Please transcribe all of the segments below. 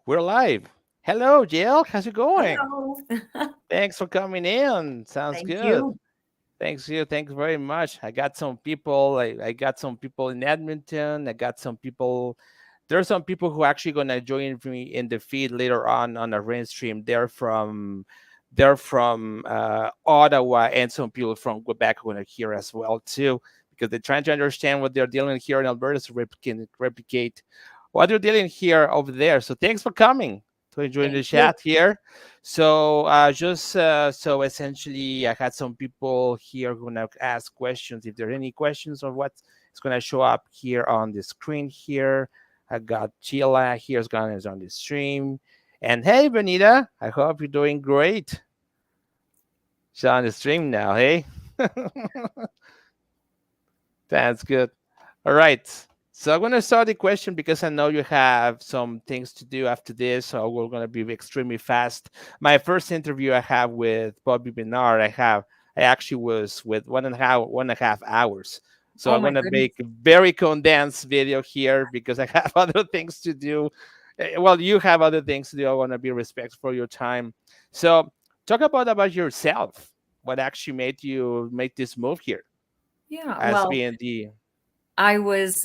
We're live. Hello, Jill. How's it going? Hello. Thanks for coming in. Sounds Thank good. you. Thanks you. Thanks very much. I got some people. I got some people in Edmonton. I got some people. There's some people who are actually gonna join me in the feed later on the rain stream. They're from Ottawa, and some people from Quebec who are here as well too, because they're trying to understand what they're dealing here in Alberta, so replicate what you're dealing here over there. So thanks for coming to join Thank the you. chat here. So essentially, I had some people here who gonna ask questions. If there are any questions on what's gonna show up here on the screen here, I got Sheila here's gonna is on the stream. And hey, Benita, I hope you're doing great. She's on the stream now. Hey, that's good. All right. So I'm going to start the question because I know you have some things to do after this. So we're going to be extremely fast. My first interview I have with Bobby Bernard, I actually was with 1.5 hours. So Oh I'm my going to goodness. make a very condensed video here because I have other things to do. Well, you have other things to do. I want to be respectful for your time. So talk about yourself. What actually made you make this move here Yeah. as Well, being the I was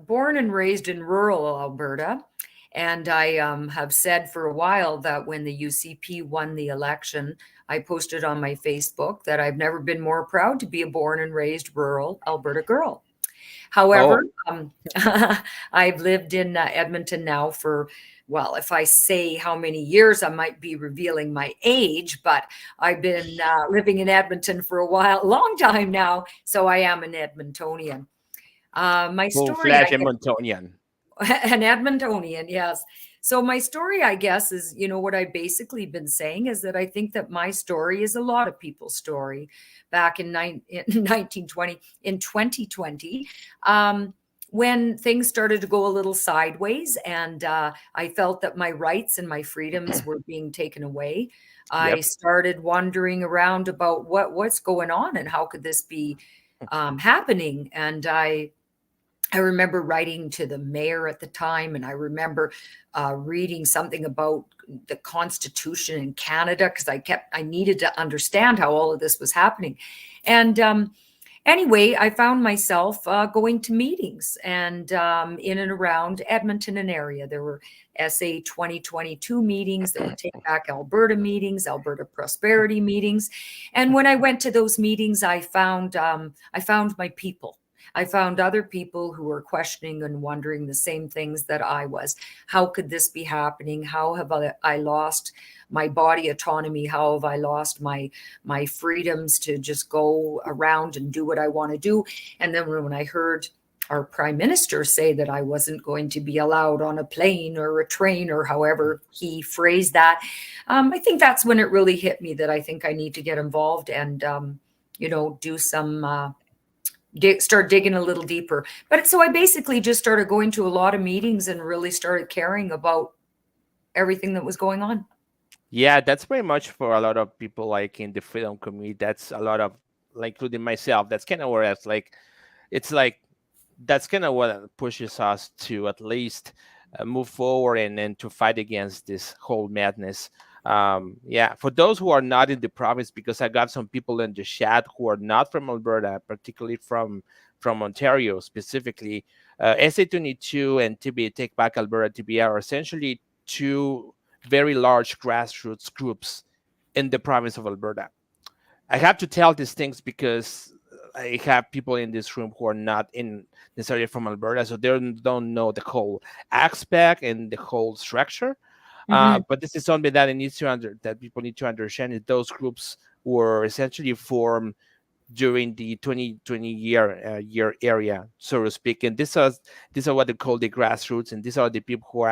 born and raised in rural Alberta. And I have said for a while that when the UCP won the election, I posted on my Facebook that I've never been more proud to be a born and raised rural Alberta girl. oh, However, I've lived in Edmonton now for, well, if I say how many years, I might be revealing my age, but I've been living in Edmonton for a while, a long time now. So I am an Edmontonian. My full story, fledged Edmontonian. an Edmontonian, yes. So my story, I guess, is, what I've basically been saying is that I think that my story is a lot of people's story. Back in 1920, in 2020, when things started to go a little sideways, and I felt that my rights and my freedoms were being taken away. I Yep. started wandering around about what's going on and how could this be happening. And I remember writing to the mayor at the time, and I remember reading something about the Constitution in Canada because I needed to understand how all of this was happening. And anyway, I found myself going to meetings and in and around Edmonton and area. There were SA 2022 meetings, there were Take Back Alberta meetings, Alberta Prosperity meetings, and when I went to those meetings, I found my people. I found other people who were questioning and wondering the same things that I was. How could this be happening? How have I lost my body autonomy? How have I lost my freedoms to just go around and do what I want to do? And then when I heard our prime minister say that I wasn't going to be allowed on a plane or a train or however he phrased that, I think that's when it really hit me that I think I need to get involved and do some start digging a little deeper. But so I basically just started going to a lot of meetings and really started caring about everything that was going on. Yeah, that's pretty much for a lot of people like in the freedom community. That's a lot of like including myself. That's kind of where it's like that's kind of what pushes us to at least move forward and to fight against this whole madness. Yeah, for those who are not in the province, because I got some people in the chat who are not from Alberta, particularly from Ontario specifically. SA22 and TB Take Back Alberta TB are essentially two very large grassroots groups in the province of Alberta. I have to tell these things because I have people in this room who are not in necessarily from Alberta, so they don't know the whole aspect and the whole structure. Mhm. But this is something that that people need to understand. Is those groups were essentially formed during the 2020 year area, so to speak, and these are what they call the grassroots, and these are the people who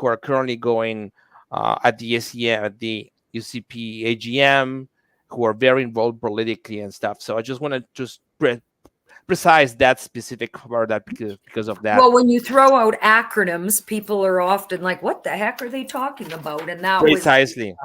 are currently going at the SEM, at the UCP AGM, who are very involved politically and stuff. So I just want to just precise that specific part that because of that. Well, when you throw out acronyms, people are often like, "What the heck are they talking about?" And that was Precisely.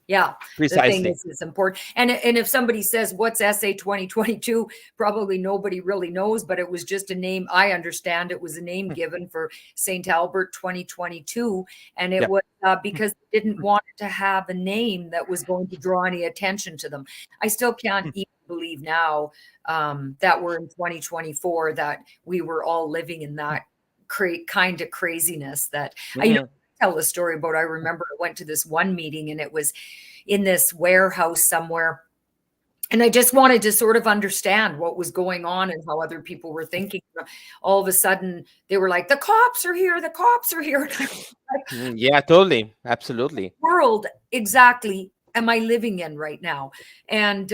Yeah, the thing Precisely. is, it's important. And if somebody says, what's SA 2022, probably nobody really knows, but it was just a name. I understand it was a name given for St. Albert 2022. And it Yep. was because they didn't want it to have a name that was going to draw any attention to them. I still can't even believe now that we're in 2024, that we were all living in that kind of craziness that I Mhm. tell a story about. I remember I went to this one meeting and it was in this warehouse somewhere. And I just wanted to sort of understand what was going on and how other people were thinking. All of a sudden, they were like, the cops are here, the cops are here. And I was like, Yeah, totally. Absolutely. world exactly am I living in right now? And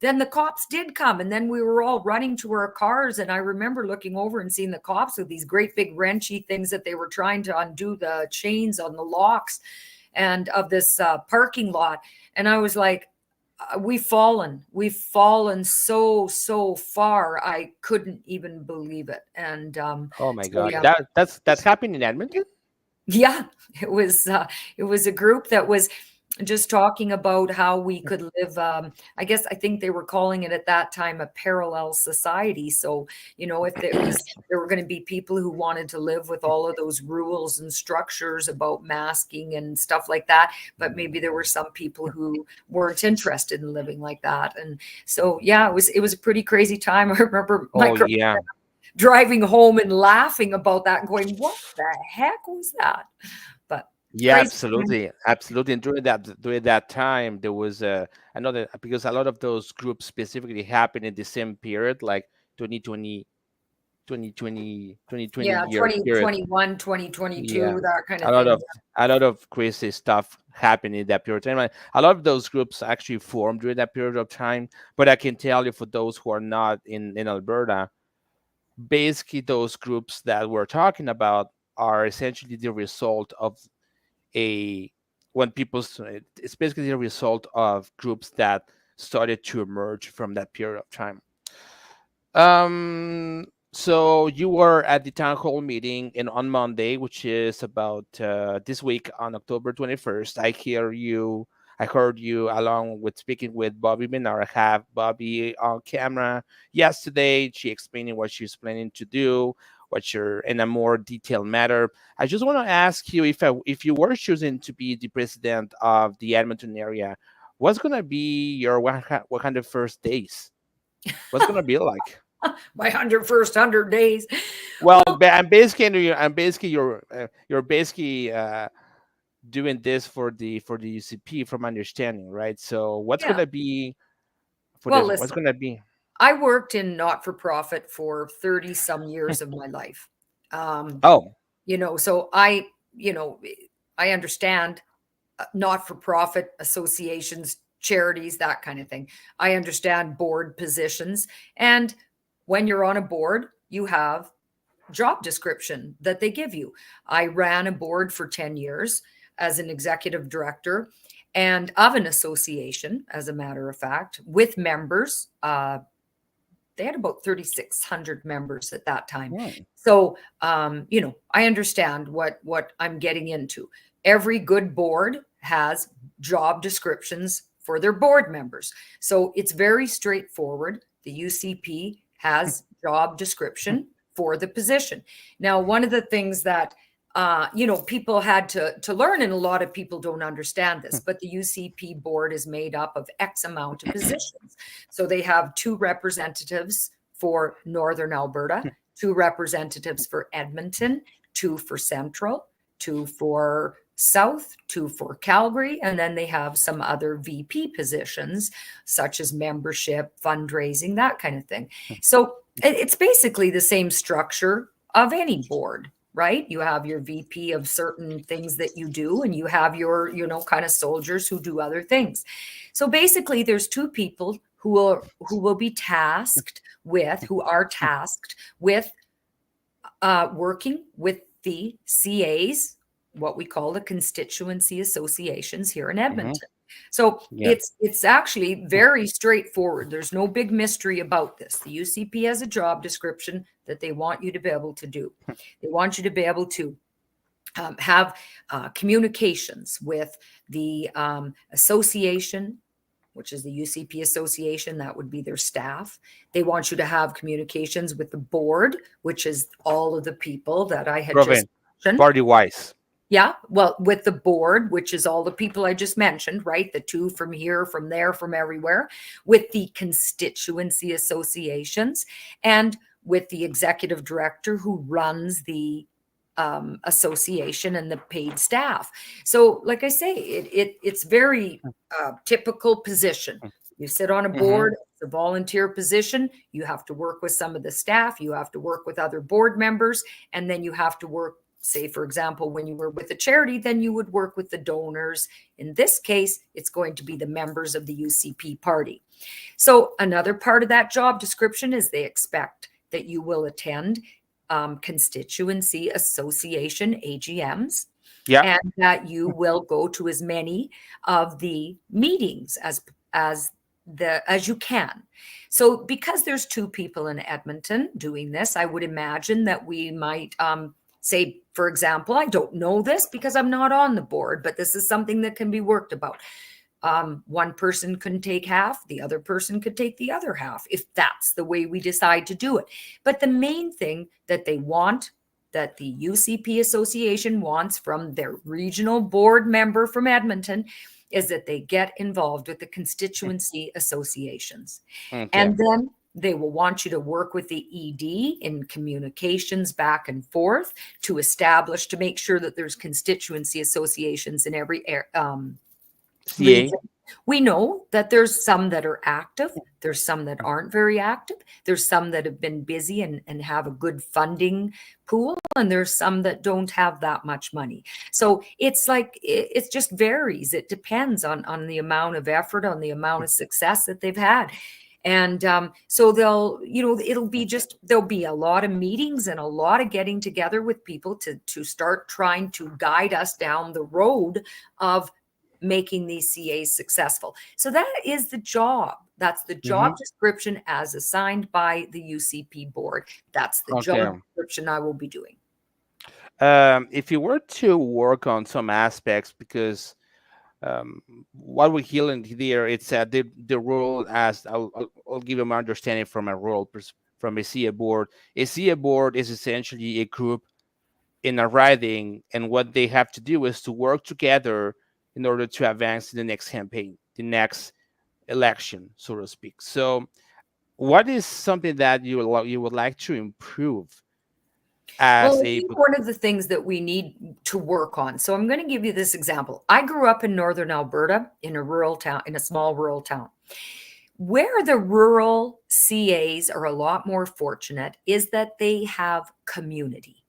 then the cops did come, and then we were all running to our cars. And I remember looking over and seeing the cops with these great big wrenchy things that they were trying to undo the chains on the locks and of this parking lot. And I was like, we've fallen so far. I couldn't even believe it. And Oh my so God. yeah, That's happening in Edmonton? yeah, it was a group that was just talking about how we could live. I think they were calling it at that time a parallel society. So, if there were going to be people who wanted to live with all of those rules and structures about masking and stuff like that, but maybe there were some people who weren't interested in living like that. And so, yeah, it was a pretty crazy time. I remember my Oh yeah. driving home and laughing about that and going, what the heck was that? But Yeah, crazy. absolutely, absolutely. And during that time, there was another, because a lot of those groups specifically happened in the same period, like 2020, 2020, 2020 Yeah, year period. 2021, 2022, Yeah, that kind a of lot thing. of a lot of crazy stuff happened in that period of time. And a lot of those groups actually formed during that period of time. But I can tell you, for those who are not in Alberta, basically those groups that we're talking about are essentially the result of a when it's basically the result of groups that started to emerge from that period of time. So you were at the town hall meeting on Monday, which is about this week on October 21st. I heard you along with speaking with Bobby Minar. I have Bobby on camera yesterday. She explaining what she's planning to do, what you're in a more detailed matter. I just want to ask you, if you were choosing to be the president of the Edmonton area, what's gonna be your what kind of first days? What's gonna be like? My 100 days. Well, Well, you're basically doing this for the UCP, from my understanding, right? So what's yeah. gonna be for Well, this? What's listen, gonna be? I worked in not-for-profit for 30 some years of my life. Um, Oh, so I understand not-for-profit associations, charities, that kind of thing. I understand board positions. And when you're on a board, you have job description that they give you. I ran a board for 10 years as an executive director and of an association, as a matter of fact, with members. They had about 3,600 members at that time. hmm. So, I understand what I'm getting into. Every good board has job descriptions for their board members. So it's very straightforward. The UCP has job description for the position. Now, one of the things that people had to learn, and a lot of people don't understand this, but the UCP board is made up of X amount of positions. So they have 2 representatives for Northern Alberta, 2 representatives for Edmonton, 2 for Central, 2 for South, 2 for Calgary, and then they have some other VP positions, such as membership, fundraising, that kind of thing. So it's basically the same structure of any board, right? You have your VP of certain things that you do, and you have your, kind of soldiers who do other things. So basically, there's 2 people who are tasked with working with the CAs, what we call the constituency associations here in Hmm. Edmonton. So Yeah. it's actually very straightforward. There's no big mystery about this. The UCP has a job description that they want you to be able to do. They want you to be able to have communications with the association, which is the UCP Association. That would be their staff. They want you to have communications with the board, which is all of the people that I had just Proven, mentioned. party wise. Yeah, well, with the board, which is all the people I just mentioned, right? The two from here, from there, from everywhere, with the constituency associations, and with the executive director who runs the association and the paid staff. So, like I say, it's very typical position. You sit on a Mm-hmm. board, it's a volunteer position. You have to work with some of the staff. You have to work with other board members, and then you have to work. Say, for example, when you were with a charity, then you would work with the donors. In this case, it's going to be the members of the UCP party. So another part of that job description is they expect that you will attend constituency association AGMs, Yeah. and that you will go to as many of the meetings as you can. So because there's two people in Edmonton doing this, I would imagine that we might say, for example, I don't know this because I'm not on the board, but this is something that can be worked about. One person can take half, the other person could take the other half, if that's the way we decide to do it. But the main thing that they want, that the UCP Association wants from their regional board member from Edmonton, is that they get involved with the constituency associations. Okay. And then they will want you to work with the ED in communications back and forth to establish, to make sure that there's constituency associations in every CA. region. We know that there's some that are active. There's some that aren't very active. There's some that have been busy and have a good funding pool. And there's some that don't have that much money. So it's like, it just varies. It depends on the amount of effort, on the amount of success that they've had. And so they'll, it'll be just, there'll be a lot of meetings and a lot of getting together with people to start trying to guide us down the road of making these CAs successful. So that is the job. That's the job Mm-hmm. description as assigned by the UCP board. That's the Okay. job description I will be doing. If you were to work on some aspects, because what we're hearing there, it's the role, as I'll give you my understanding from a role from a CA board. A CA board is essentially a group in a riding, and what they have to do is to work together in order to advance in the next campaign, the next election, so to speak. So, what is something that you would like to improve Well, as I a think one of the things that we need to work on. So I'm going to give you this example. I grew up in northern Alberta in a rural town, in a small rural town. Where the rural CAs are a lot more fortunate is that they have community.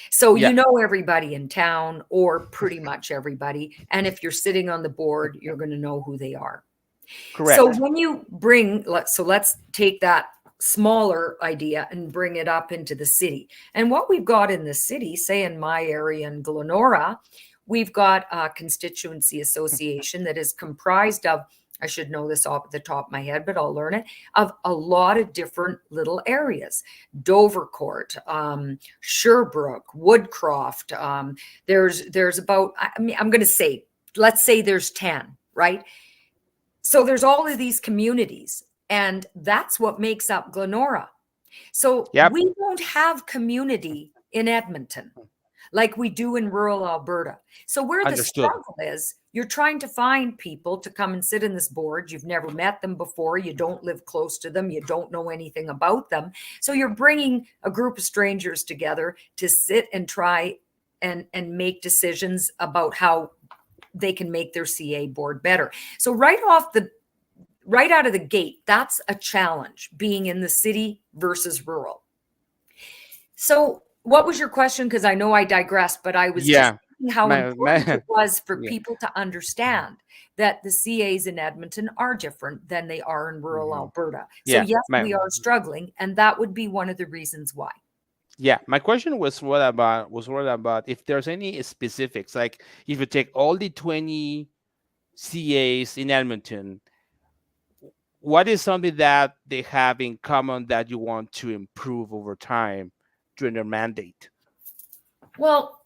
So yeah, you know everybody in town, or pretty much everybody. And if you're sitting on the board, you're going to know who they are. So correct. when you bring, let's take that smaller idea and bring it up into the city. And what we've got in the city, say in my area in Glenora, we've got a constituency association that is comprised of, I should know this off the top of my head, but I'll learn it, of a lot of different little areas. Dovercourt, Sherbrooke, Woodcroft. There's about, I'm going to say, let's say there's 10, right? So there's all of these communities, and that's what makes up Glenora. So Yep, we don't have community in Edmonton like we do in rural Alberta. So where the understood. struggle is, you're trying to find people to come and sit in this board. You've never met them before. You don't live close to them. You don't know anything about them. So you're bringing a group of strangers together to sit and try and make decisions about how they can make their CA board better. So right out of the gate, that's a challenge, being in the city versus rural. So what was your question? Because I know I digressed, but I was just Yeah, thinking how important it was for yeah. people to understand that the CAs in Edmonton are different than they are in rural Mhm. Alberta. So Yeah, yes, we are struggling, and that would be one of the reasons why. my question was what about if there's any specifics, like if you take all the 20 CAs in Edmonton, what is something that they have in common that you want to improve over time during their mandate? Well,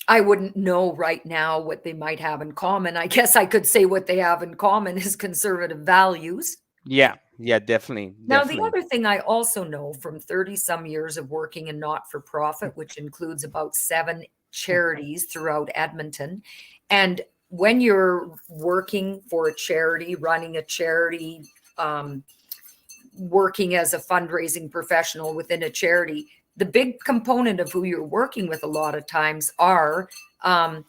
I wouldn't know right now what they might have in common. I guess I could say what they have in common is conservative values. Yeah, yeah, definitely, Now, the definitely. other thing I also know from 30 some years of working in not for profit, which includes about 7 charities throughout Edmonton. And when you're working for a charity, running a charity, um, working as a fundraising professional within a charity, the big component of who you're working with a lot of times are um,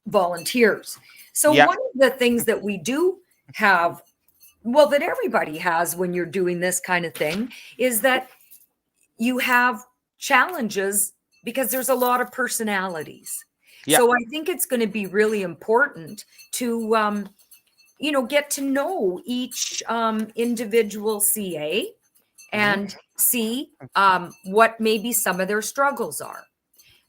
volunteers. So, Yeah, one of the things that we do have, well, that everybody has when you're doing this kind of thing, is that you have challenges because there's a lot of personalities. yeah, So, I think it's going to be really important to, get to know each individual CA hmm, and see what maybe some of their struggles are.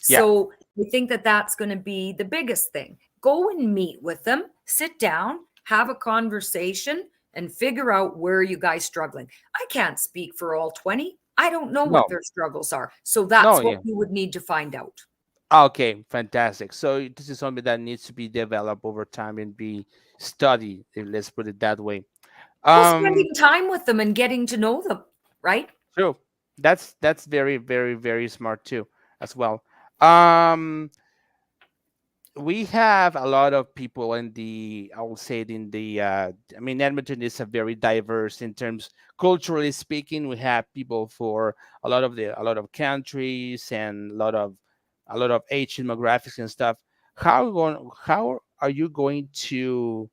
yeah. So we think that that's going to be the biggest thing. Go and meet with them, sit down, have a conversation, and figure out where you guys struggling. I can't speak for all 20. I don't know what No, their struggles are. So no, that's what yeah. we would need to find out. Okay, fantastic. So this is something that needs to be developed over time and be studied. Let's put it that way. Well, Um, spending time with them and getting to know them, right? true. That's very, very, very smart too, as well. Um, we have a lot of people in the, I will say it in the I mean, Edmonton is a very diverse in terms, culturally speaking. We have people for a lot of countries and a lot of age demographics and stuff. How are you going to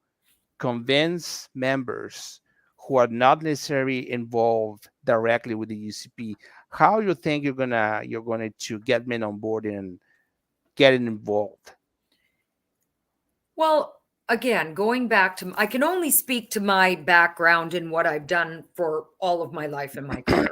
convince members who are not necessarily involved directly with the UCP? How you think you're gonna to get men on board and getting involved? Well, again, going back to, I can only speak to my background and what I've done for all of my life in my career.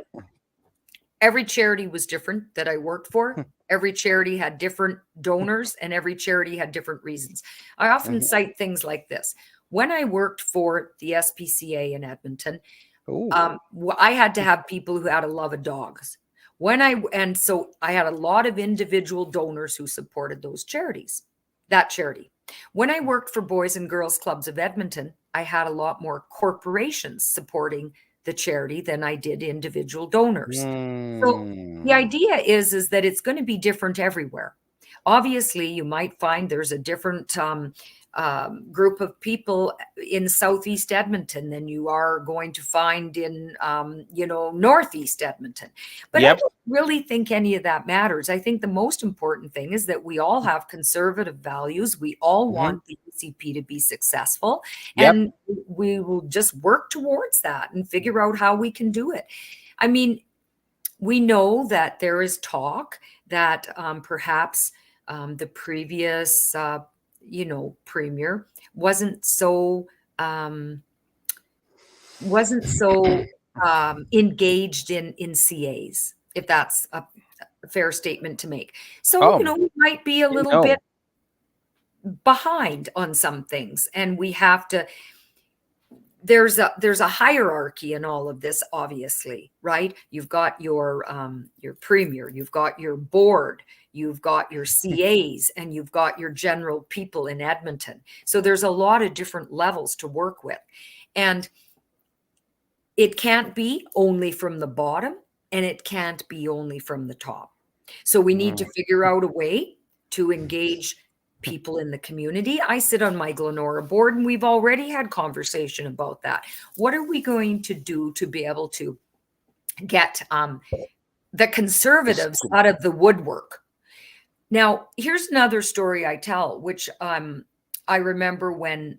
Every charity was different that I worked for. Every charity had different donors and every charity had different reasons. I often Mhm. cite things like this. When I worked for the SPCA in Edmonton, Ooh. I had to have people who had a love of dogs. And so I had a lot of individual donors who supported those charities, that charity. When I worked for Boys and Girls Clubs of Edmonton, I had a lot more corporations supporting the charity than I did individual donors. So the Mm. idea is that it's going to be different everywhere. Obviously, you might find there's a different group of people in Southeast Edmonton than you are going to find in, Northeast Edmonton. But I Yep. don't really think any of that matters. I think the most important thing is that we all have conservative values. We all Hmm. want the UCP to be successful, Yep. and we will just work towards that and figure out how we can do it. I mean, we know that there is talk that perhaps the previous, premier um, wasn't so engaged in CAs, if that's a fair statement to make. So Oh, we might be a little bit no. behind on some things, and we have to. There's a hierarchy in all of this, obviously, right? You've got your premier, you've got your board, you've got your CAs, and you've got your general people in Edmonton. So there's a lot of different levels to work with, and it can't be only from the bottom, and it can't be only from the top. So we need to Mm. figure out a way to engage people in the community. I sit on my Glenora board, and we've already had conversation about that. What are we going to do to be able to get the It's conservatives cool. out of the woodwork? Now, here's another story I tell, which I remember when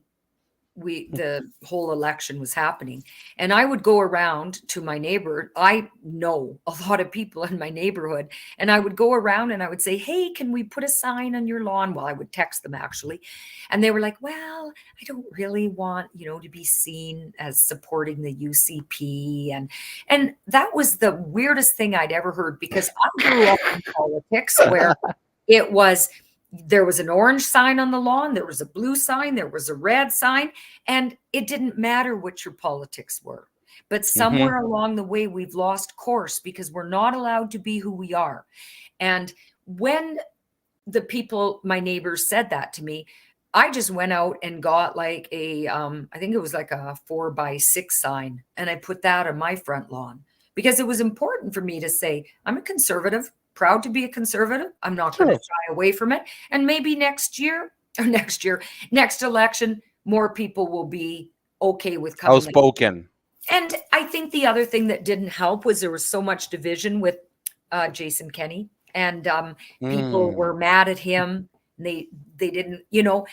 the whole election was happening, and I would go around to my neighbor. I know a lot of people in my neighborhood, and I would go around and I would say, hey, can we put a sign on your lawn? Well, I would text them actually, and they were like, well, I don't really want to be seen as supporting the UCP. And that was the weirdest thing I'd ever heard, because I grew up in politics where it was, there was an orange sign on the lawn, there was a blue sign, there was a red sign, and it didn't matter what your politics were. But Hmm. somewhere along the way, we've lost course because we're not allowed to be who we are. And when the people, my neighbors said that to me. I just went out and got like a, I think it was like a 4x6 sign, and I put that on my front lawn because it was important for me to say, I'm a conservative, proud to be a conservative. I'm not going to Sure. shy away from it. And maybe next year, or next election, more people will be okay with coming out. Outspoken. And I think the other thing that didn't help was there was so much division with Jason Kenney, and people Mm. were mad at him. They didn't,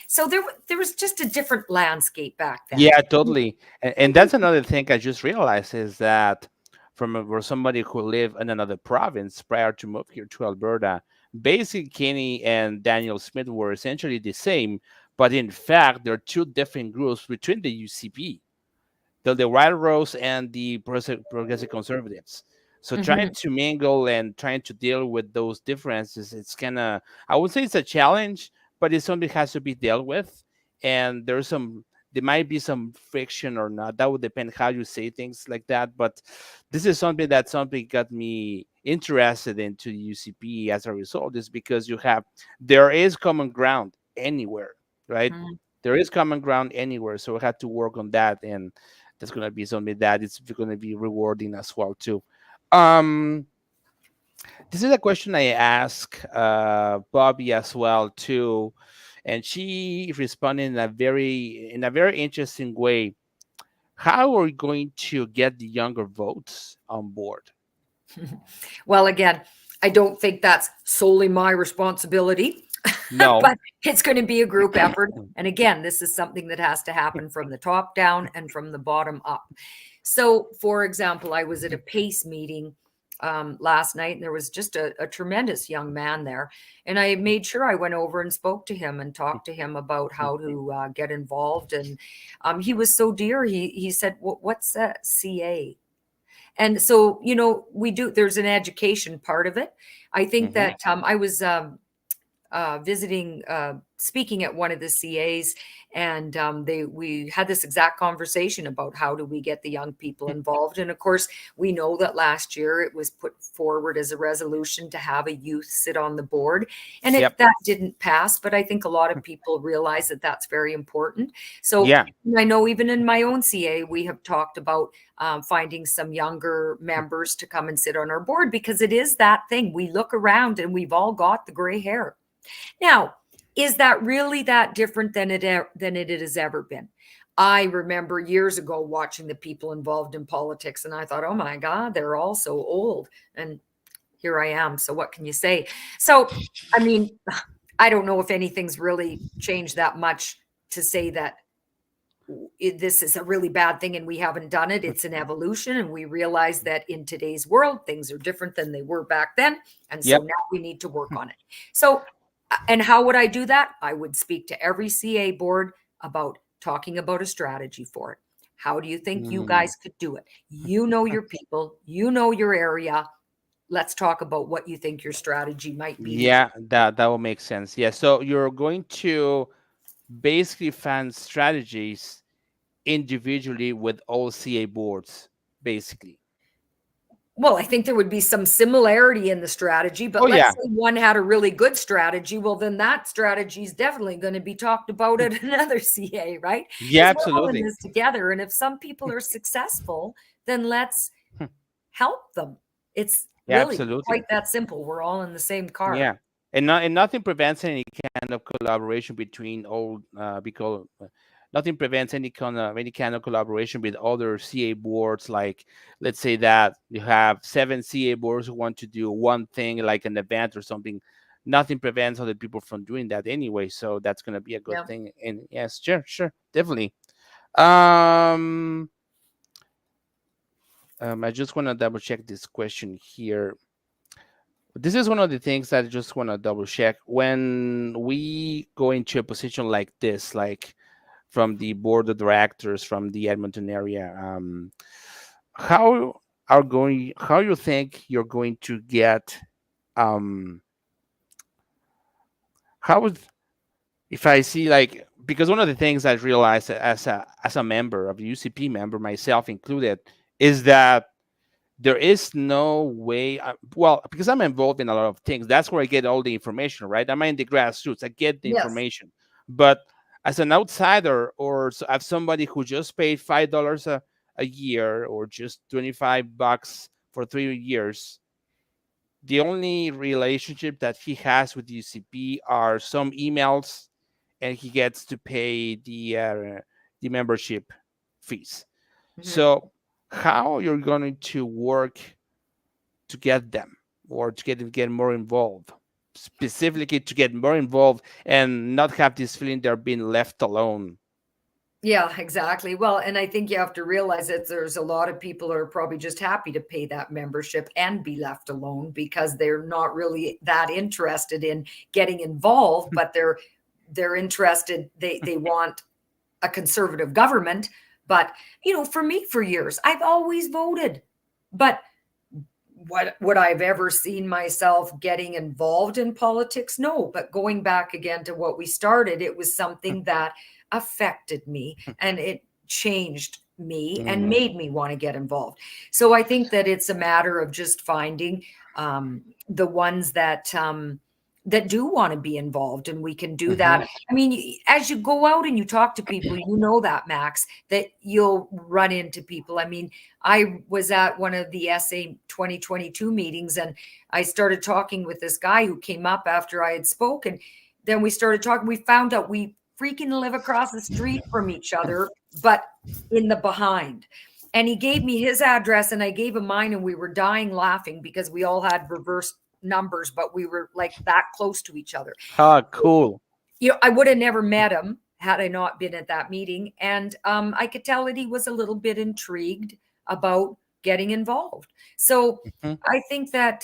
so there was just a different landscape back then. Yeah, totally. And that's another thing I just realized is that for somebody who lived in another province prior to move here to Alberta, basically Kenny and Daniel Smith were essentially the same, but in fact, there are two different groups between the UCP, the White Rose and the Progressive Conservatives. So trying Mhm. to mingle and trying to deal with those differences, it's kind of, I would say it's a challenge, but it's something that has to be dealt with. And there might be some friction or not. That would depend how you say things like that. But this is something got me interested into the UCP as a result, is because there is common ground anywhere, right? Mhm. There is common ground anywhere. So we had to work on that, and that's going to be something that it's going to be rewarding as well too. Um, this is a question I ask Bobby as well too, and she responded in a very interesting way. How are we going to get the younger votes on board? Well, again, I don't think that's solely my responsibility, No. but it's going to be a group effort. And again, this is something that has to happen from the top down and from the bottom up. So, for example, I was at a PACE meeting last night, and there was just a tremendous young man there. And I made sure I went over and spoke to him and talked to him about how to get involved. And he was so dear. He said, "What's a CA?" And so, there's an education part of it. I think Hmm. that I was visiting, speaking at one of the CAs, and we had this exact conversation about how do we get the young people involved. And of course, we know that last year it was put forward as a resolution to have a youth sit on the board, and Yep. that didn't pass. But I think a lot of people realize that that's very important. So Yeah. I know even in my own CA, we have talked about finding some younger members to come and sit on our board, because it is that thing. We look around and we've all got the gray hair. Now, is that really that different than it has ever been? I remember years ago watching the people involved in politics, and I thought, oh my God, they're all so old. And here I am. So what can you say? So, I mean, I don't know if anything's really changed that much to say that this is a really bad thing and we haven't done it. It's an evolution, and we realize that in today's world things are different than they were back then, and so Yep. now we need to work on it. So, and how would I do that? I would speak to every CA board about talking about a strategy for it. How do you think you Mm. guys could do it? You know your people, you know your area. Let's talk about what you think your strategy might be. Yeah, that will make sense. Yeah. So you're going to basically find strategies individually with all CA boards, basically. Well, I think there would be some similarity in the strategy, Oh but let's yeah, say one had a really good strategy. Well, then that strategy is definitely going to be talked about at another CA, right? yeah, Because we're all in absolutely. this together. And if some people are successful, then let's help them. It's Yeah, really quite absolutely. that simple. We're all in the same car. Yeah, and nothing prevents any kind of collaboration between all because nothing prevents any kind of collaboration with other CA boards. Like, let's say that you have 7 CA boards who want to do one thing, like an event or something. Nothing prevents other people from doing that anyway. So that's gonna be a good Yeah. thing. And yes, sure, sure, definitely. Um, I just want to double check this question here. This is one of the things that I just want to double check. When we go into a position like this, like from the board of directors from the Edmonton area, how how you think you're going to get um how would if I see, like, because one of the things I realized as a member of the UCP member, myself included, is that there is no way. Well, because I'm involved in a lot of things, that's where I get all the information, right? I'm in the grassroots, I get the Yes. information. But as an outsider, or as somebody who just paid $5 a year, or just $25 for 3 years, the only relationship that he has with UCP are some emails, and he gets to pay the membership fees. Mhm. So how you're going to work to get them, or to get more involved, specifically to get more involved and not have this feeling they're being left alone. Yeah, exactly. Well, and I think you have to realize that there's a lot of people who are probably just happy to pay that membership and be left alone because they're not really that interested in getting involved, but they're interested, they want a conservative government. But for me, for years, I've always voted. But what would I've ever seen myself getting involved in politics? No, but going back again to what we started, it was something that affected me and it changed me and Mm, made me want to get involved. So I think that it's a matter of just finding the ones that do want to be involved, and we can do mhm, that. I mean, as you go out and you talk to people, that, Max, that you'll run into people. I mean, I was at one of the SA 2022 meetings, and I started talking with this guy who came up after I had spoken. Then we started talking. We found out we freaking live across the street from each other, but in the behind. And he gave me his address and I gave him mine, and we were dying laughing because we all had reverse numbers, but we were like that close to each other. cool. I would have never met him had I not been at that meeting. And I could tell that he was a little bit intrigued about getting involved. So Mhm, I think that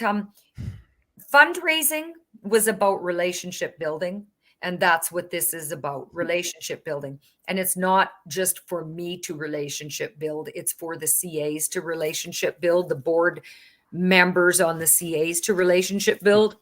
fundraising was about relationship building. And that's what this is about, relationship building. And it's not just for me to relationship build, it's for the CAs to relationship build, the board members on the CAs to relationship build.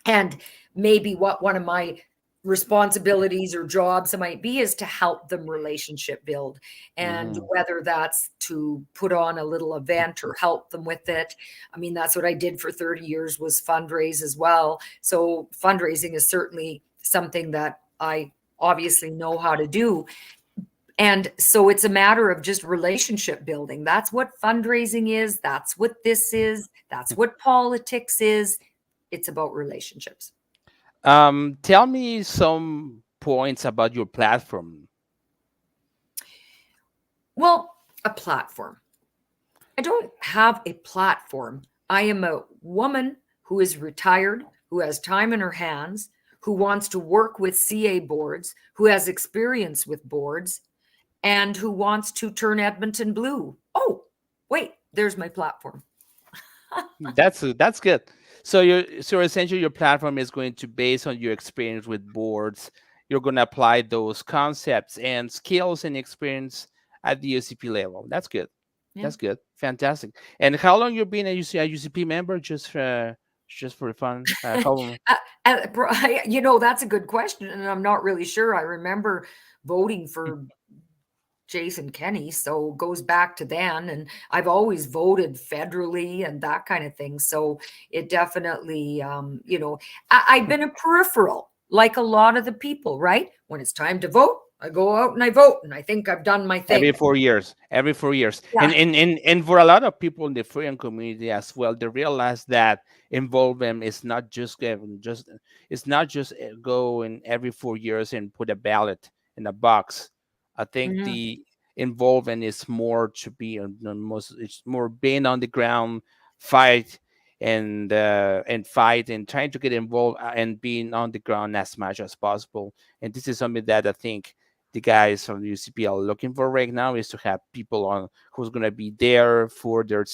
And maybe what one of my responsibilities or jobs might be is to help them relationship build, and mhm. whether that's to put on a little event or help them with it. I mean, that's what I did for 30 years, was fundraise as well. So fundraising is certainly something that I obviously know how to do. And so it's a matter of just relationship building. That's what fundraising is, that's what this is, that's what politics is. It's about relationships. Tell me some points about your platform. Well, a platform. I don't have a platform. I am a woman who is retired, who has time in her hands, who wants to work with CA boards, who has experience with boards, and who wants to turn Edmonton blue. Oh, wait, there's my platform. That's good. So essentially your platform is going to base on your experience with boards. You're going to apply those concepts and skills and experience at the UCP level. That's good. Yeah. That's good. Fantastic. And how long you been a UCP member? Just for fun. How long? That's a good question. And I'm not really sure. I remember voting for Jason Kenney, so goes back to then. And I've always voted federally and that kind of thing. So it definitely, I've been a peripheral, like a lot of the people, right? When it's time to vote, I go out and I vote, and I think I've done my Every thing. 4 years. Every 4 years. Yeah. And for a lot of people in the freedom community as well, they realize that involvement is not just it's not just go in every 4 years and put a ballot in a box. I think Mhm. the involvement is more to be on the most, it's more being on the ground, fight and fight and trying to get involved, and being on the ground as much as possible. And this is something that I think the guys from the UCP are looking for right now, is to have people on who's going to be there for their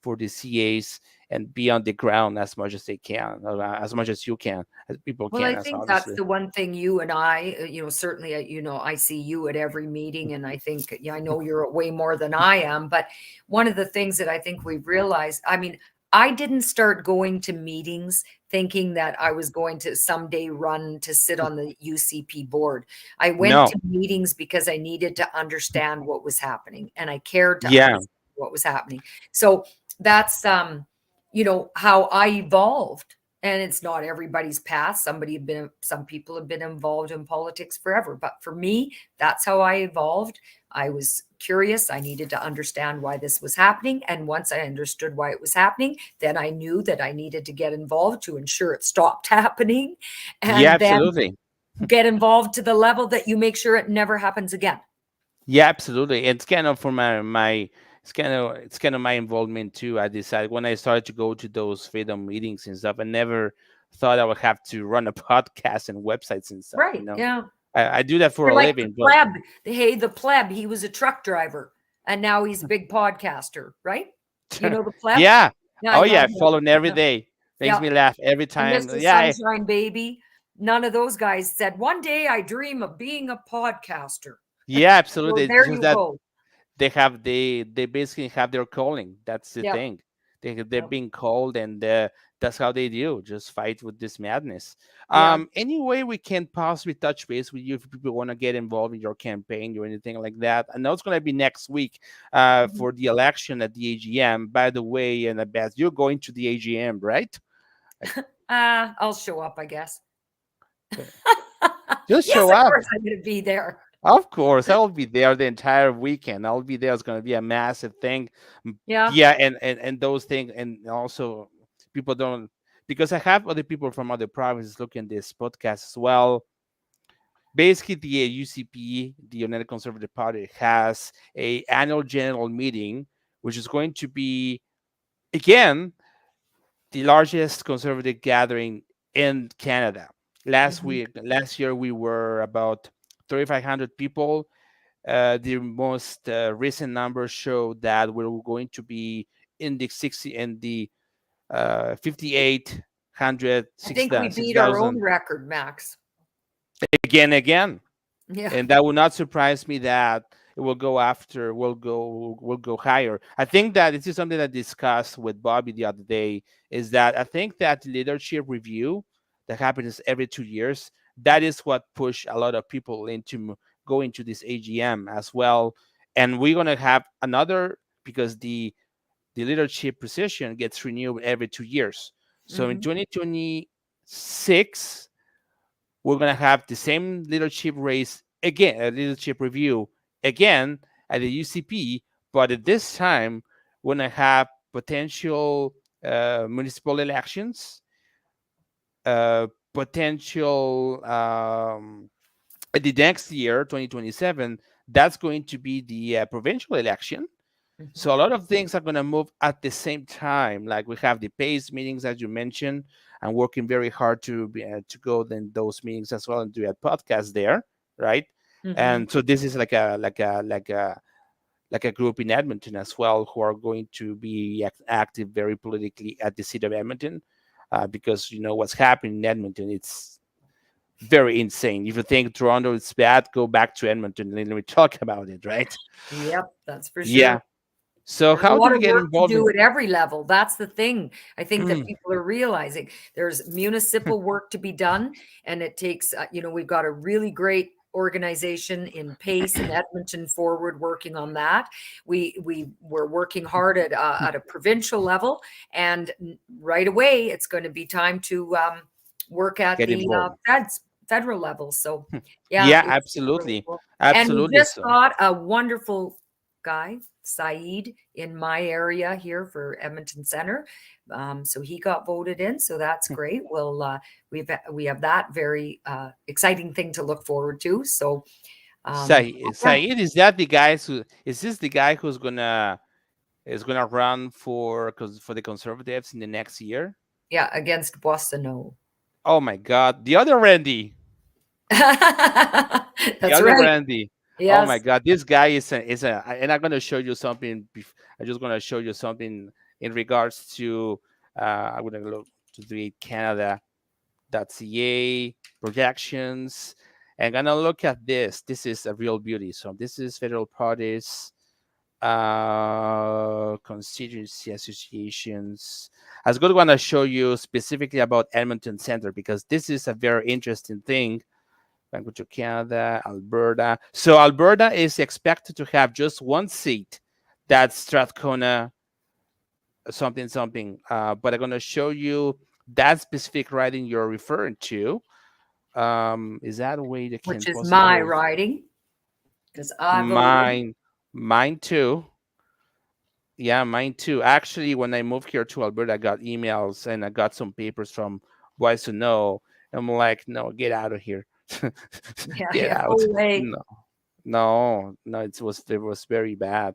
for the CAs, and be on the ground as much as they can, as much as you can, as people Well, I can, as think that's obviously. the one thing you and I, certainly, I see you at every meeting, and I think, yeah, I know you're at way more than I am. But one of the things that I think we've realized, I mean, I didn't start going to meetings thinking that I was going to someday run to sit on the UCP board. I went No, to meetings because I needed to understand what was happening, and I cared to yeah, understand what was happening. So that's how I evolved. And it's not everybody's path. Some people have been involved in politics forever, but for me, that's how I evolved. I was curious. I needed to understand why this was happening, and once I understood why it was happening, then I knew that I needed to get involved to ensure it stopped happening, Yeah, and then absolutely. get involved to the level that you make sure it never happens again. Yeah, absolutely. It's kind of for it's kind of my involvement too. I decided when I started to go to those freedom meetings and stuff, I never thought I would have to run a podcast and websites and stuff. Right. Yeah. I do that for You're a like the living, but pleb. Hey, the pleb, he was a truck driver and now he's a big podcaster, right? You know the pleb? yeah. Yeah, I Oh yeah, love I him. follow him every Yeah. day. Makes Yeah. me laugh every And time. Mr. Yeah, Sunshine Baby. None of those guys said, one day I dream of being a podcaster. yeah, So absolutely. It's there just you that go. they basically have their calling. That's the Yep. thing. They're Yep. being called, and that's how they do. Just fight with this madness. Yeah. Any way we can possibly touch base with you if people want to get involved in your campaign or anything like that? I know it's going to be next week Mhm. for the election at the AGM. By the way, and I bet you're going to the AGM, right? Like, I'll show up, I guess. uh, just Yes, show of up. course I'm going to be there. Of course, I'll be there the entire weekend. I'll be there. It's going to be a massive thing. Yeah. Yeah, and those things, and also people don't, because I have other people from other provinces looking at this podcast as well. Basically, the UCP, the United Conservative Party, has a annual general meeting, which is going to be again the largest conservative gathering in Canada. Hmm. Last year, we were about 3,500 people. The most recent numbers show that we're going to be in the 60 and the 5,800, I think we beat our own 6,000 record, Max. again, Yeah. and that would not surprise me that it will go after will go higher. I think that this is something that I discussed with Bobby the other day. Is that I think that leadership review that happens every 2 years, that is what pushed a lot of people into going to this AGM as well. And we're gonna have another because the leadership position gets renewed every 2 years. So in Hmm. 2026, we're going to have the same leadership race again, a leadership review again at the UCP, but at this time, we're going to have potential municipal elections, potential the next year, 2027, that's going to be the provincial election. Hmm. So a lot of things are going to move at the same time. Like we have the PACE meetings, as you mentioned, and working very hard to go in those meetings as well and do a podcast there, right? Hmm. And so this is like a group in Edmonton as well who are going to be active very politically at the city of Edmonton, because you know what's happening in Edmonton. It's very insane. If you think Toronto is bad, go back to Edmonton and let me talk about it, right? Yep, that's for sure. Yeah. So There's a how do lot we of get work to involved do in? at every level. That's the thing. I think that people are realizing there's municipal work to be done, and it takes, we've got a really great organization in Pace and Edmonton Forward working on that. We were working hard at a provincial level, and right away it's going to be time to work at Get the involved. federal level. So, yeah, Yeah, it's really absolutely. cool. And we Absolutely. just So got a wonderful guy, Saeed, in my area here for Edmonton Center. So he got voted in. So that's great. We have that very exciting thing to look forward to. So yeah, Said, is that the guy who is this the guy who's gonna run for the conservatives in the next year? yeah, against Boissonneau. Oh my god, the other Randy. The That's other right. Randy. Oh my Yes. god, this guy and I'm gonna show you something. I'm just gonna show you something in regards to I'm gonna look to the Canada.ca projections. And gonna look at this. This is a real beauty. So this is federal parties, constituency associations. I was going to want to show you specifically about Edmonton Center because this is a very interesting thing. Language of Canada, Alberta. So Alberta is expected to have just one seat. That's Strathcona something something. But I'm gonna show you that specific writing you're referring to. Is that a way that can which is my possible? writing because I voted. Mine, mine too. Yeah, mine too. Actually, when I moved here to Alberta, I got emails and I got some papers from Wise to Know. I'm like, no, get out of here. Yeah, Get yeah, go out. away. No, no, no. It was very bad.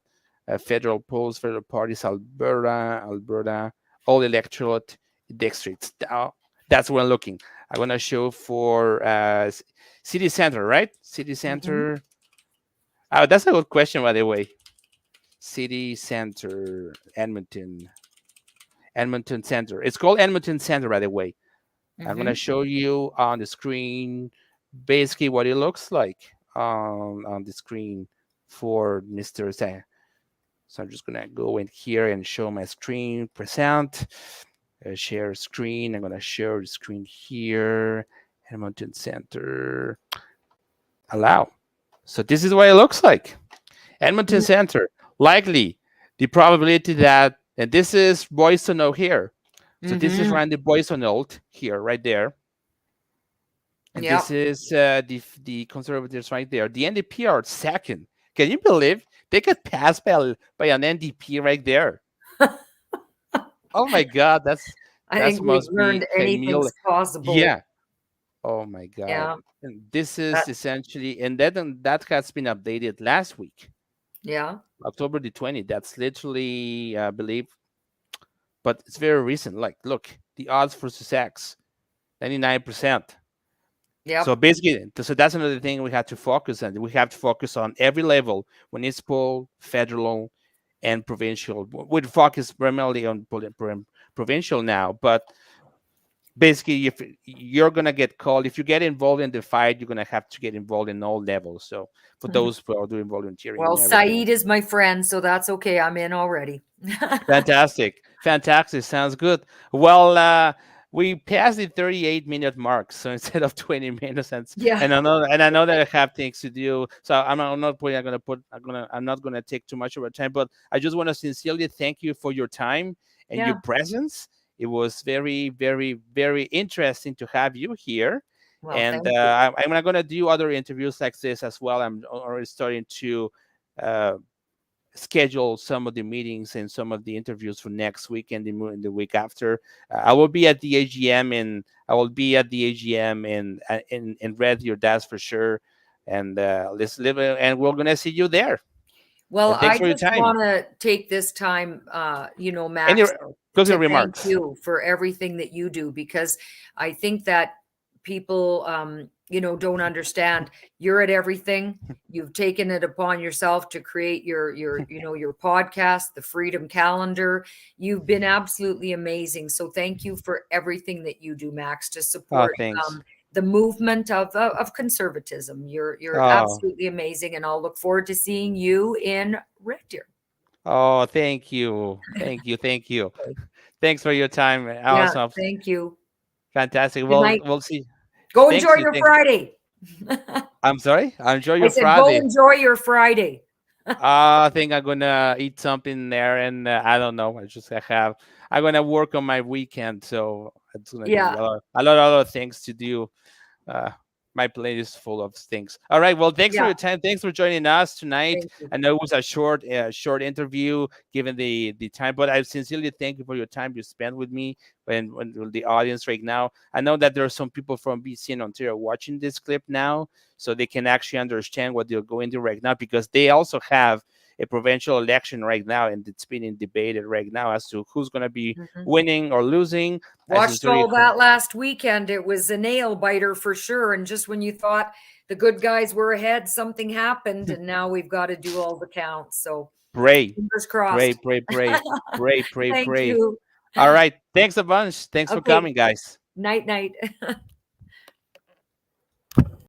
Federal polls, federal parties, Alberta, all electorate districts. That's what I'm looking. I'm gonna show for city center, right? City Mhm. center. Oh, that's a good question, by the way. City center, Edmonton Center. It's called Edmonton Center, by the way. I'm gonna Mhm. show you on the screen basically what it looks like on the screen for Mr. Say. So I'm just gonna go in here and show my screen, present, share screen. I'm gonna share the screen here, Edmonton Center, allow. So this is what it looks like. Edmonton Center. Likely the probability that, and this is boys to know here. So this is Mhm. Randy Boysonold here, right there. And this Yep. is the conservatives right there. The NDP are second. Can you believe they got passed by an NDP right there? Oh my God, I that think we've must be learned Camille. anything's possible. Yeah. Oh my God. Yeah. And this is That. essentially, and that has been updated last week, Yeah. October the 20th. That's literally, I believe, but it's very recent. Like, look, the odds for Sussex, 99%. So Yep. basically, so that's another thing we have to focus on. We have to focus on every level, municipal, federal, and provincial. We focus primarily on provincial now, but basically, if you're gonna get called, if you get involved in the fight, you're gonna have to get involved in all levels. So for those who are doing volunteering Well, and everything. Saeed is my friend, so that's okay. I'm in already. Fantastic. Fantastic. Sounds good. Well, we passed the 38-minute mark, so instead of 20 minutes, Yeah. and I know that I have things to do, so I'm not gonna take too much of our time, but I just want to sincerely thank you for your time and your Yeah. presence. It was very, very, very interesting to have you here, Well, and thank you. I'm not gonna do other interviews like this as well. I'm already starting to. Uh, Schedule some of the meetings and some of the interviews for next week and the week after. I will be at the AGM in Red Deer, that's for sure. And let's live, and we're gonna see you there. Well, And thanks I for your just time. want to take this time, Any Max, closing to thank remarks? you for everything that you do because I think that people, don't understand. You're at everything. You've taken it upon yourself to create your podcast, the Freedom Calendar. You've been absolutely amazing. So thank you for everything that you do, Max, to Oh, support thanks. the movement of conservatism. You're Oh, absolutely amazing, and I'll look forward to seeing you in Red Deer. oh, thank you, thank you, thank you. Okay. Thanks for your time. Yeah, Awesome, thank you. fantastic. Good Well, night. we'll see. Go enjoy Thanks you. your Friday. I'm sorry. Enjoy I your said, go Friday. enjoy your Friday. I think I'm gonna eat something there, and I don't know. I'm gonna work on my weekend, so it's gonna be Yeah, a lot of things to do. Uh, my plate is full of things. All right. Well, thanks for yeah. your time. Thanks for joining us tonight. Thank you. I know it was a short interview given the time, but I sincerely thank you for your time you spent with me and with the audience right now. I know that there are some people from BC and Ontario watching this clip now, so they can actually understand what they're going through right now because they also have a provincial election right now, and it's being debated right now as to who's going to be Mhm. winning or losing. I Watched sincerely all that last weekend. It was a nail biter for sure. And just when you thought the good guys were ahead, something happened, and now we've got to do all the counts. So pray, fingers pray, crossed. pray, pray, pray, pray, Thank pray. you. All right. Thanks a bunch. Thanks for Okay. coming, guys. Night, night.